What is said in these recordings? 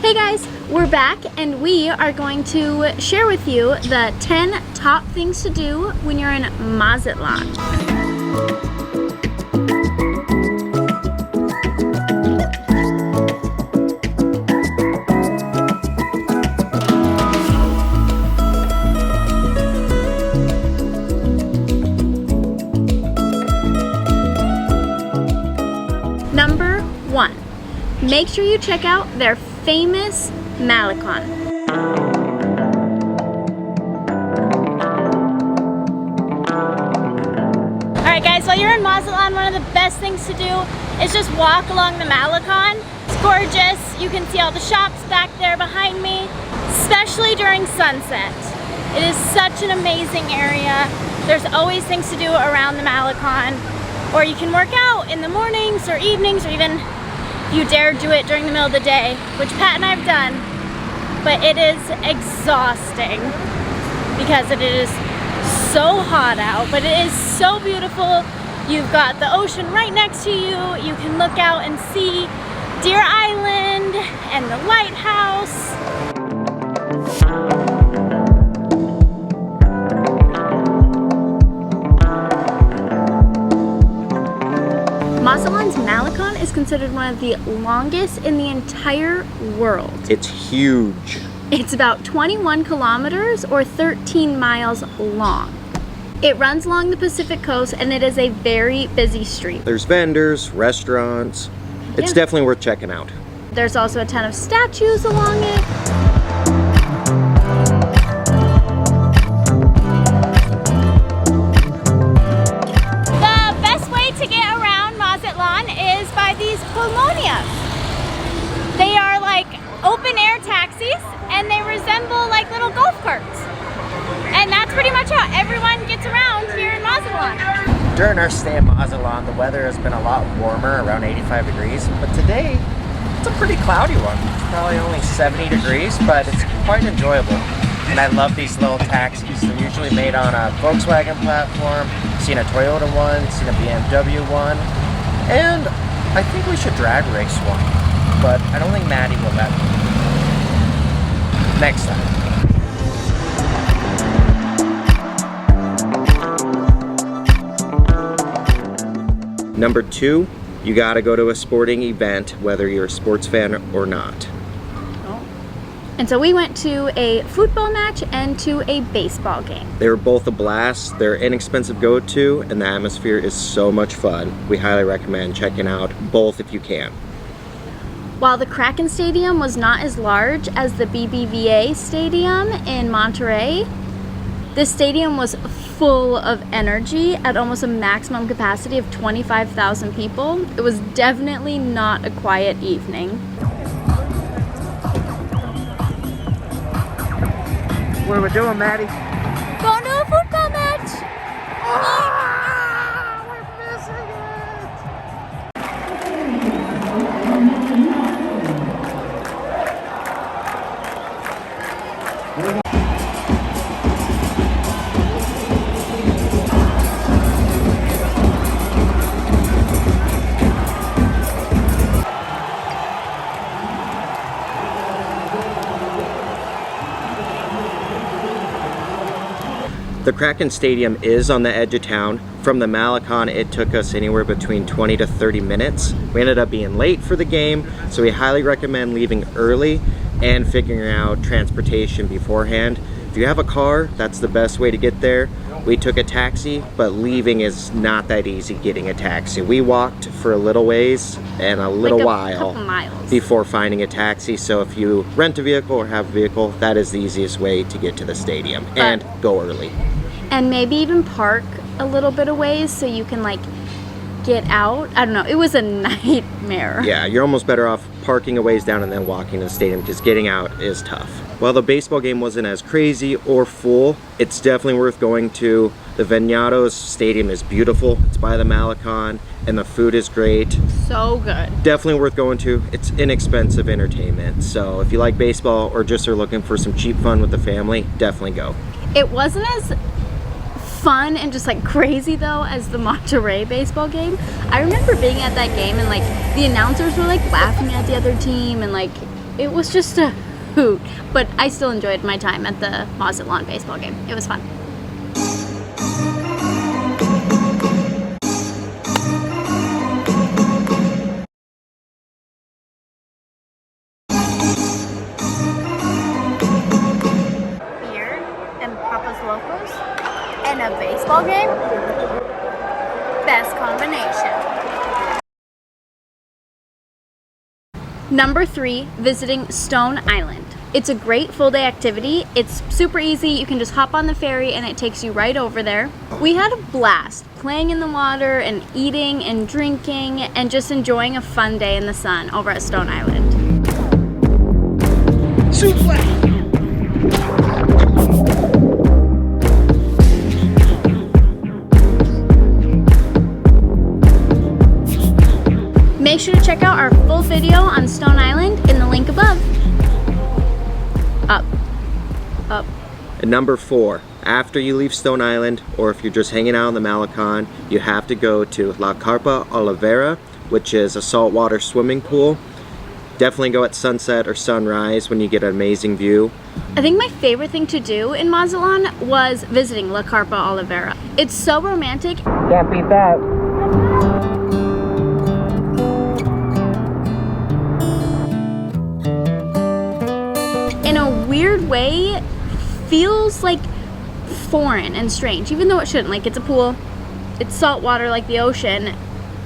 Hey guys, we're back and we are going to share with you the 10 top things to do when you're in Mazatlán. Number 1, make sure you check out their famous Malecon. Alright guys, while you're in Mazatlán, one of the best things to do is just walk along the Malecon. It's gorgeous. You can see all the shops back there behind me, especially during sunset. It is such an amazing area. There's always things to do around the Malecon. Or you can work out in the mornings or evenings, or even if you dare do it during the middle of the day, which Pat and I have done. But it is exhausting because it is so hot out, but it is so beautiful. You've got the ocean right next to you. You can look out and see Deer Island and the lighthouse. Mazatlán's Malecon is considered one of the longest in the entire world. It's huge. It's about 21 kilometers or 13 miles long. It runs along the Pacific coast and it is a very busy street. There's vendors, restaurants. It's definitely worth checking out. There's also a ton of statues along it. They are like open air taxis and they resemble like little golf carts. And that's pretty much how everyone gets around here in Mazatlán. During our stay in Mazatlán, the weather has been a lot warmer, around 85 degrees, but today it's a pretty cloudy one. It's probably only 70 degrees, but it's quite enjoyable. And I love these little taxis. They're usually made on a Volkswagen platform. Seen a Toyota one, seen a BMW one, and I think we should drag race one, but I don't think Maddie will let me. Next time. Number 2, you gotta go to a sporting event, whether you're a sports fan or not. And so we went to a football match and to a baseball game. They were both a blast. They're inexpensive go-to, and the atmosphere is so much fun. We highly recommend checking out both if you can. While the Kraken Stadium was not as large as the BBVA Stadium in Monterrey, this stadium was full of energy at almost a maximum capacity of 25,000 people. It was definitely not a quiet evening. What are we doing, Maddie? Going to a football match! Ah, we're missing The Kraken Stadium is on the edge of town. From the Malecon, it took us anywhere between 20 to 30 minutes. We ended up being late for the game, so we highly recommend leaving early and figuring out transportation beforehand. If you have a car, that's the best way to get there. We took a taxi, but leaving is not that easy getting a taxi. We walked for a little ways and a little while before finding a taxi. So if you rent a vehicle or have a vehicle, that is the easiest way to get to the stadium. And go early. And maybe even park a little bit of ways so you can like get out. I don't know, it was a nightmare. Yeah, you're almost better off parking a ways down and then walking to the stadium because getting out is tough. While the baseball game wasn't as crazy or full, it's definitely worth going to. The Venados Stadium is beautiful. It's by the Malecon and the food is great. So good. Definitely worth going to. It's inexpensive entertainment. So if you like baseball or just are looking for some cheap fun with the family, definitely go. It wasn't as fun and just like crazy though as the Monterrey baseball game. I remember being at that game and like the announcers were like laughing at the other team and like it was just a hoot. But I still enjoyed my time at the Mazatlán baseball game. It was fun. Beer and Papa's Locos and a baseball game? Best combination. Number 3, visiting Stone Island. It's a great full day activity. It's super easy. You can just hop on the ferry and it takes you right over there. We had a blast playing in the water and eating and drinking and just enjoying a fun day in the sun over at Stone Island. Make sure to check out our full video on Stone Island in the link above. Up. And number 4, after you leave Stone Island, or if you're just hanging out on the Malecon, you have to go to La Carpa Oliveira, which is a saltwater swimming pool. Definitely go at sunset or sunrise when you get an amazing view. I think my favorite thing to do in Mazatlán was visiting La Carpa Oliveira. It's so romantic. Can't beat that. In a weird way, feels like foreign and strange, even though it shouldn't. Like, it's a pool, it's salt water like the ocean,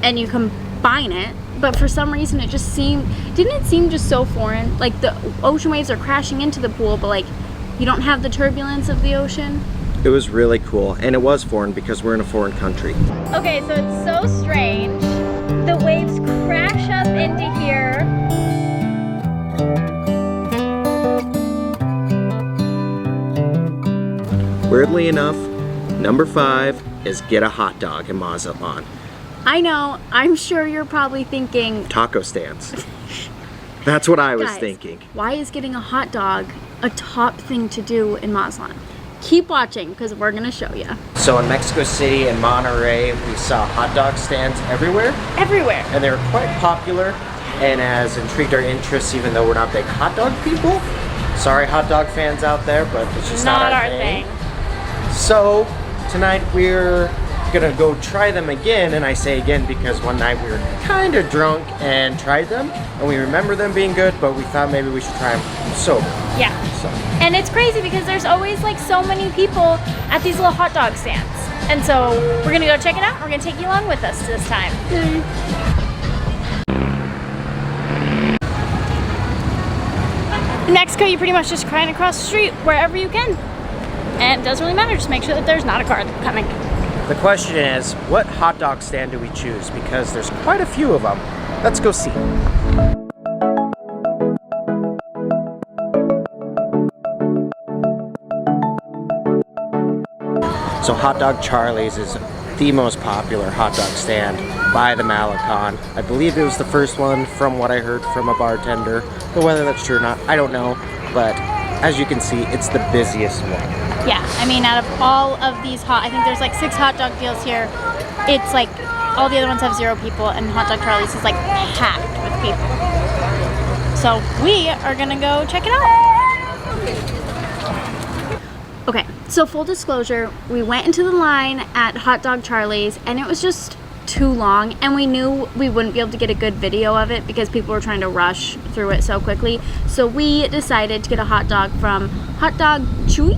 and you combine it, but for some reason it just didn't it seem just so foreign? Like, the ocean waves are crashing into the pool, but like, you don't have the turbulence of the ocean. It was really cool, and it was foreign because we're in a foreign country. Okay, so it's so strange. The waves crash up into here. Weirdly enough, number 5 is get a hot dog in Mazatlán. I know, I'm sure you're probably thinking, Taco stands. That's what I was guys, thinking. why is getting a hot dog a top thing to do in Mazatlán? Keep watching, because we're gonna show you. So in Mexico City and Monterrey, we saw hot dog stands everywhere, Everywhere. and they were quite popular and has intrigued our interests even though we're not big hot dog people. Sorry hot dog fans out there, but it's just not our thing. So tonight we're gonna go try them again, and I say again because one night we were kind of drunk and tried them, and we remember them being good, but we thought maybe we should try them sober. Yeah. So And it's crazy because there's always like so many people at these little hot dog stands. And so we're gonna go check it out. We're gonna take you along with us this time. In Mexico, you pretty much just crying across the street wherever you can. And it doesn't really matter, just make sure that there's not a car coming. the question is, what hot dog stand do we choose? Because there's quite a few of them. Let's go see. So Hot Dog Charlie's is the most popular hot dog stand by the Malecon. I believe it was the first one from what I heard from a bartender. But whether that's true or not, I don't know. But as you can see, it's the busiest one. Yeah, I mean, out of all of these I think there's like 6 hot dog deals here. It's like, all the other ones have 0 people, and Hot Dog Charlie's is like packed with people. So we are gonna go check it out. Okay, so full disclosure, we went into the line at Hot Dog Charlie's and it was just too long, and we knew we wouldn't be able to get a good video of it because people were trying to rush through it so quickly. So we decided to get a hot dog from Hot Dog Chewy?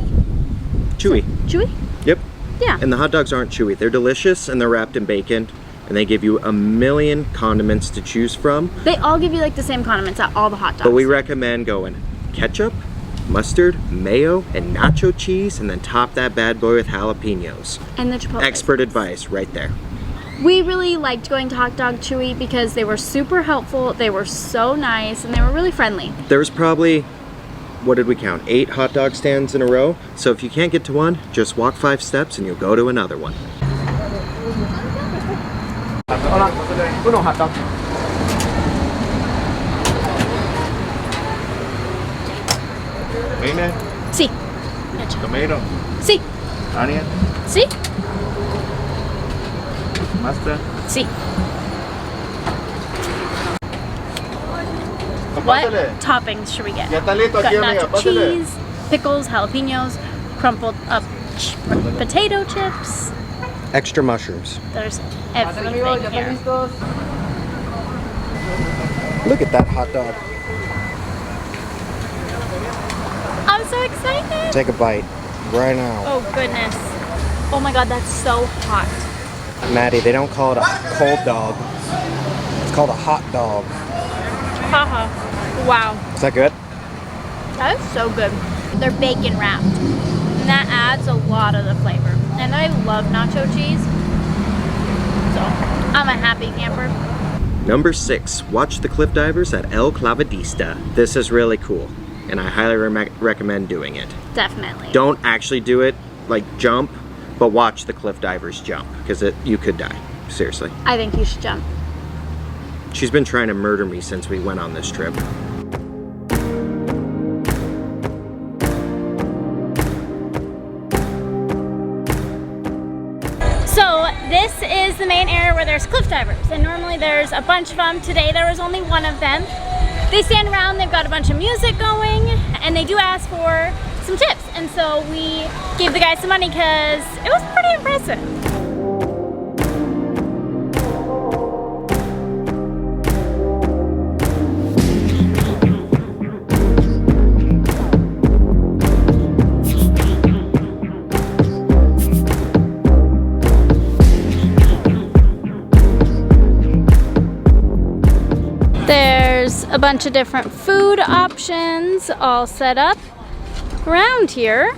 Chewy. Chewy? Yep. Yeah. And the hot dogs aren't chewy. They're delicious and they're wrapped in bacon. And they give you a million condiments to choose from. They all give you like the same condiments at all the hot dogs. But we recommend going ketchup, mustard, mayo, and nacho cheese, and then top that bad boy with jalapenos. And the chipotle. Expert advice right there. We really liked going to Hot Dog Chewy because they were super helpful, they were so nice, and they were really friendly. There was probably, what did we count, 8 hot dog stands in a row. So if you can't get to one, just walk 5 steps and you'll go to another one. Hola, uno hot dog. Main, Sí. tomato, Sí. onion, Sí. mustard, Sí. couple What Pásale. toppings should we get? Ya está listo Got aquí, amiga. nacho Pásale. cheese, pickles, jalapenos, crumpled up potato chips. Extra mushrooms. There's everything here. Look at that hot dog. I'm so excited. Take a bite right now. Oh goodness. Oh my god, that's so hot. Maddie, they don't call it a cold dog. It's called a hot dog. Haha. Wow. Is that good? That is so good. They're bacon wrapped. And that adds a lot of the flavor. And I love nacho cheese. So I'm a happy camper. Number 6, watch the cliff divers at El Clavadista. This is really cool, and I highly recommend doing it. Definitely. Don't actually do it, like jump, but watch the cliff divers jump, because you could die, seriously. I think you should jump. She's been trying to murder me since we went on this trip. So this is the main area where there's cliff divers, and normally there's a bunch of them. Today there was only one of them. They stand around, they've got a bunch of music going, and they do ask for some tips. And so we gave the guys some money because it was pretty impressive. There's a bunch of different food options all set up around here.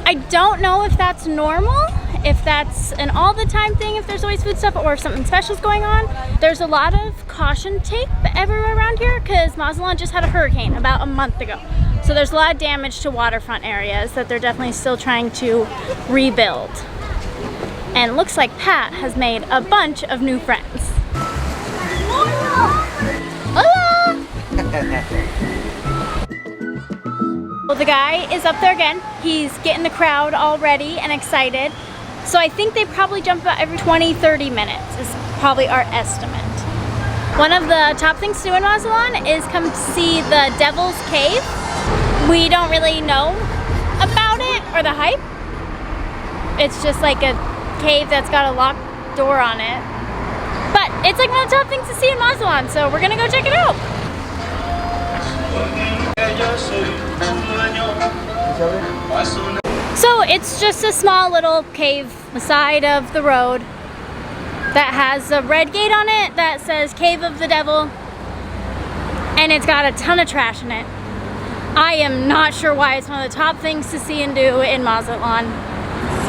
I don't know if that's normal, if that's an all the time thing, if there's always food stuff, or if something special is going on. There's a lot of caution tape everywhere around here because Mazatlán just had a hurricane about a month ago. So there's a lot of damage to waterfront areas that they're definitely still trying to rebuild. And it looks like Pat has made a bunch of new friends. Hola! Well, the guy is up there again. He's getting the crowd all ready and excited. So I think they probably jump about every 20-30 minutes is probably our estimate. One of the top things to do in Mazatlán is come to see the Devil's Cave. We don't really know about it or the hype. It's just like a cave that's got a locked door on it. But it's like one of the top things to see in Mazatlán, so we're gonna go check it out. So it's just a small little cave on the side of the road that has a red gate on it that says Cave of the Devil, and it's got a ton of trash in it. I am not sure why it's one of the top things to see and do in Mazatlán.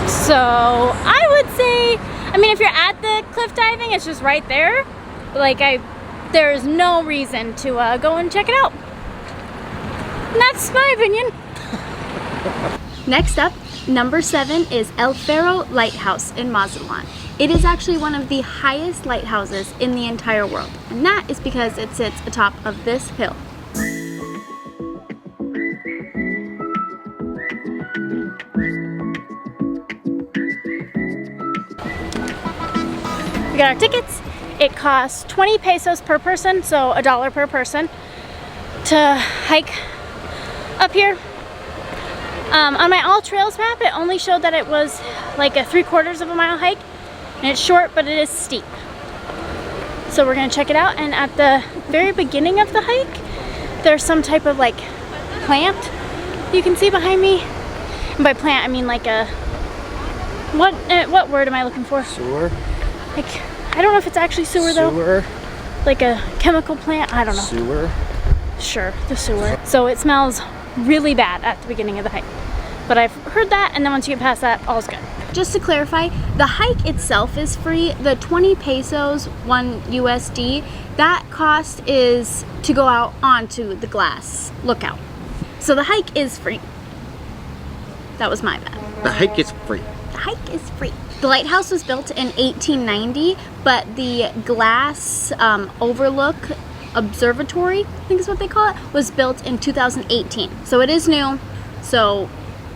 So I would say, I mean, if you're at the cliff diving, it's just right there. Like, there is no reason to go and check it out. And that's my opinion. Next up, number 7 is El Faro Lighthouse in Mazatlán. It is actually one of the highest lighthouses in the entire world, and that is because it sits atop of this hill. We got our tickets. It costs 20 pesos per person, so $1 per person, to hike up here. On my All Trails map, it only showed that it was like a 3/4 of a mile hike, and it's short, but it is steep. So we're gonna check it out, and at the very beginning of the hike, there's some type of like plant you can see behind me. And by plant, I mean like a, what word am I looking for? Sewer? Like, I don't know if it's actually sewer though. Sewer? Like a chemical plant, I don't know. Sewer? Sure, the sewer. So it smells really bad at the beginning of the hike. But I've heard that, and then once you get past that, all's good. Just to clarify, the hike itself is free. The 20 pesos, 1 USD, that cost is to go out onto the glass lookout. So the hike is free. That was my bad. The hike is free. The hike is free. The lighthouse was built in 1890, but the glass overlook observatory, I think is what they call it, was built in 2018. So it is new. So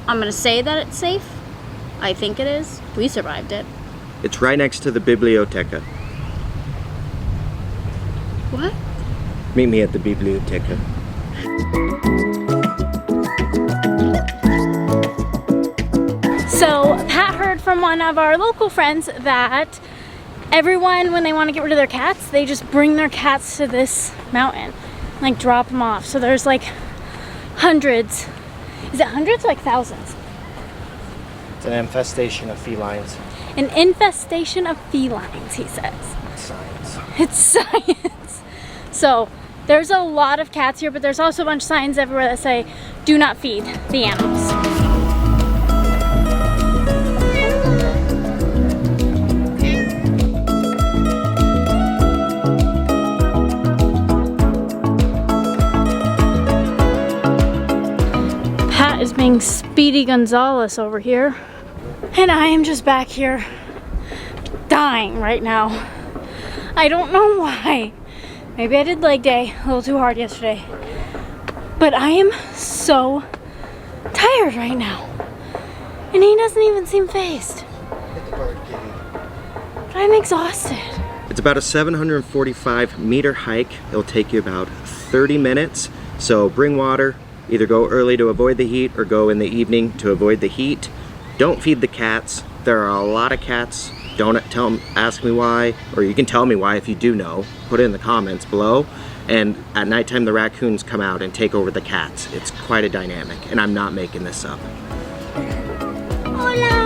I'm gonna say that it's safe. I think it is. We survived it. It's right next to the biblioteca. What? Meet me at the biblioteca. So Pat heard from one of our local friends that everyone, when they want to get rid of their cats, they just bring their cats to this mountain, like drop them off. So there's like hundreds. Is it hundreds or like thousands? It's an infestation of felines. An infestation of felines, he says. Science. It's science. So there's a lot of cats here, but there's also a bunch of signs everywhere that say, do not feed the animals. Pat is being Speedy Gonzalez over here. And I am just back here dying right now. I don't know why. Maybe I did leg day a little too hard yesterday. But I am so tired right now. And he doesn't even seem phased. But I'm exhausted. It's about a 745 meter hike. It'll take you about 30 minutes. So bring water, either go early to avoid the heat or go in the evening to avoid the heat. Don't feed the cats. There are a lot of cats. Don't ask me why, or you can tell me why if you do know. Put it in the comments below. And at nighttime, the raccoons come out and take over the cats. It's quite a dynamic, and I'm not making this up. Hola.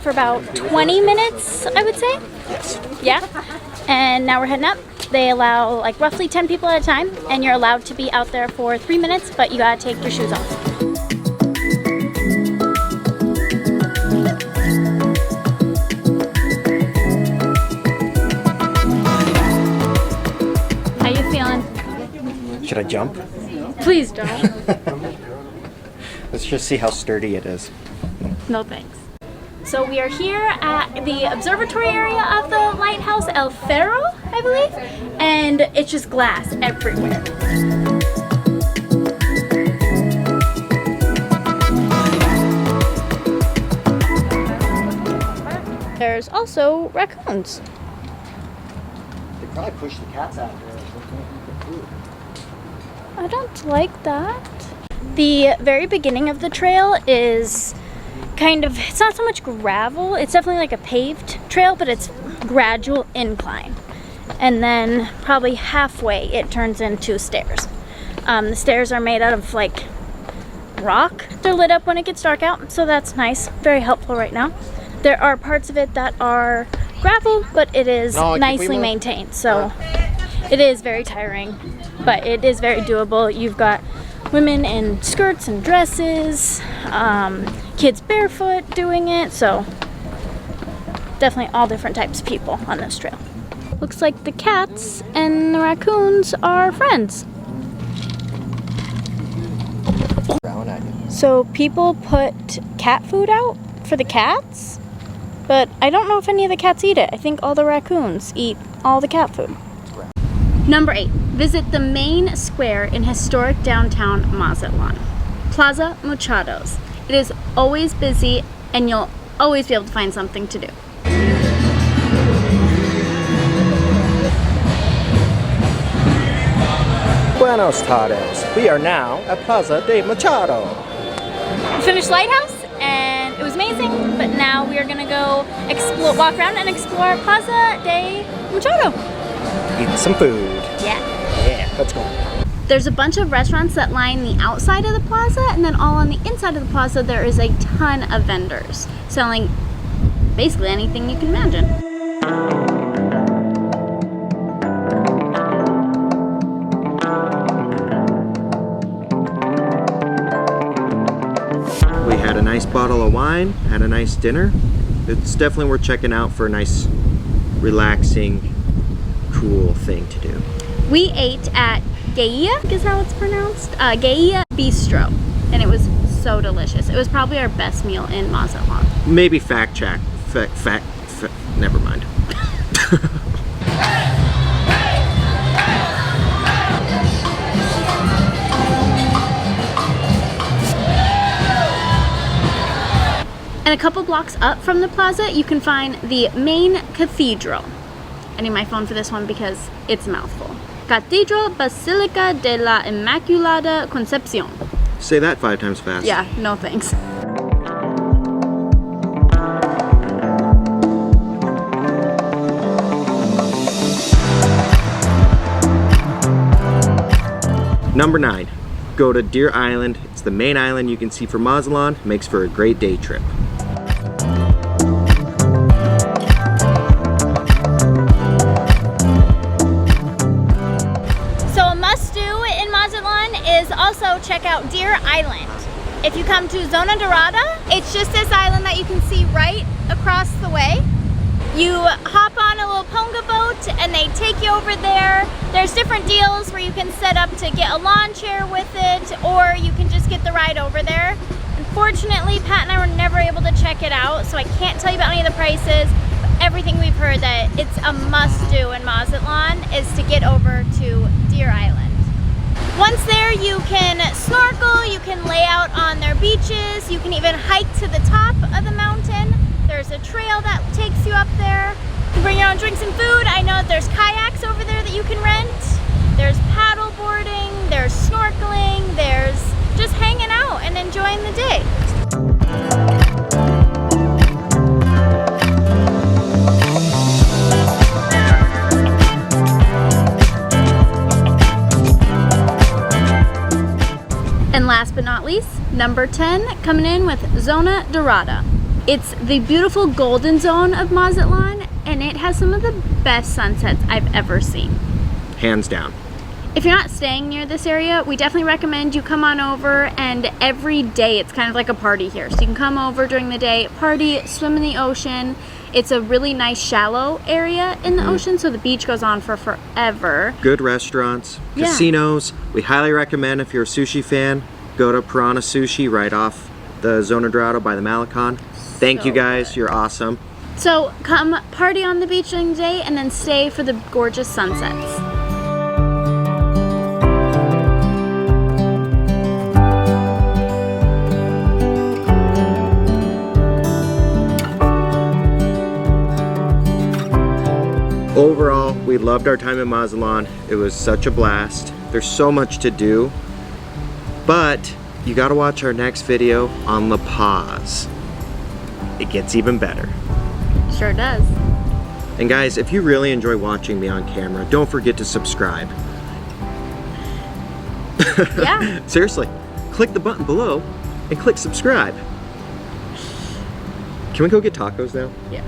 For about 20 minutes, I would say. Yes. Yeah. And now we're heading up. They allow like roughly 10 people at a time, and you're allowed to be out there for 3 minutes, but you gotta take your shoes off. How you feeling? Should I jump? Please don't. Let's just see how sturdy it is. No thanks. So we are here at the observatory area of the lighthouse, El Faro, I believe, and it's just glass everywhere. There's also raccoons. They probably push the cats out there. I don't like that. The very beginning of the trail is kind of, it's not so much gravel, it's definitely like a paved trail, but it's gradual incline. And then probably halfway it turns into stairs. The stairs are made out of like rock. They're lit up when it gets dark out, so that's nice, very helpful right now. There are parts of it that are gravel, but it is nicely maintained, so it is very tiring, but it is very doable. You've got women in skirts and dresses, kids barefoot doing it, so definitely all different types of people on this trail. Looks like the cats and the raccoons are friends. So people put cat food out for the cats, but I don't know if any of the cats eat it. I think all the raccoons eat all the cat food. Number 8, visit the main square in historic downtown Mazatlán, Plaza de Muchados. It is always busy and you'll always be able to find something to do. Buenos tardes. We are now at Plaza de Muchados. We finished Lighthouse and it was amazing, but now we are gonna go explore, walk around and explore Plaza de Muchados. Eating some food. Yeah. Yeah, let's go. There's a bunch of restaurants that line the outside of the plaza, and then all on the inside of the plaza there is a ton of vendors selling basically anything you can imagine. We had a nice bottle of wine, had a nice dinner. It's definitely worth checking out for a nice, relaxing, cool thing to do. We ate at Gaia, is how it's pronounced. Gaia bistro, and it was so delicious. It was probably our best meal in Mazatlán. Maybe fact check. Never mind. And a couple blocks up from the plaza, you can find the main cathedral. I need my phone for this one because it's a mouthful. Catedral Basilica de la Inmaculada Concepción. Say that 5 times fast. Yeah, no thanks. Number 9, go to Deer Island. It's the main island you can see from Mazatlán. Makes for a great day trip. So a must-do in Mazatlán is also check out Deer Island. If you come to Zona Dorada, it's just this island that you can see right across the way. You hop on a little ponga boat and they take you over there. There's different deals where you can set up to get a lawn chair with it, or you can just get the ride over there. Unfortunately, Pat and I were never able to check it out, so I can't tell you about any of the prices. But everything we've heard that it's a must-do in Mazatlán is to get over to Deer Island. Once there, you can snorkel, you can lay out on their beaches, you can even hike to the top of the mountain. There's a trail that takes you up there. You can bring your own drinks and food. I know that there's kayaks over there that you can rent. There's paddle boarding, there's snorkeling, there's just hanging out and enjoying the day. And last but not least, number 10, coming in with Zona Dorada. It's the beautiful golden zone of Mazatlán, and it has some of the best sunsets I've ever seen. Hands down. If you're not staying near this area, we definitely recommend you come on over, and every day it's kind of like a party here. So you can come over during the day, party, swim in the ocean. It's a really nice shallow area in the ocean, so the beach goes on for forever. Good restaurants, Yeah. casinos. We highly recommend, if you're a sushi fan, go to Piranha Sushi right off the Zona Dorada by the Malecon. Thank you guys, you're awesome. So come party on the beach during the day and then stay for the gorgeous sunsets. Overall, we loved our time in Mazatlán. It was such a blast. There's so much to do, but you gotta watch our next video on La Paz. It gets even better. Sure does. And guys, if you really enjoy watching me on camera, don't forget to subscribe. Yeah. Seriously, click the button below and click subscribe. Can we go get tacos now? Yeah.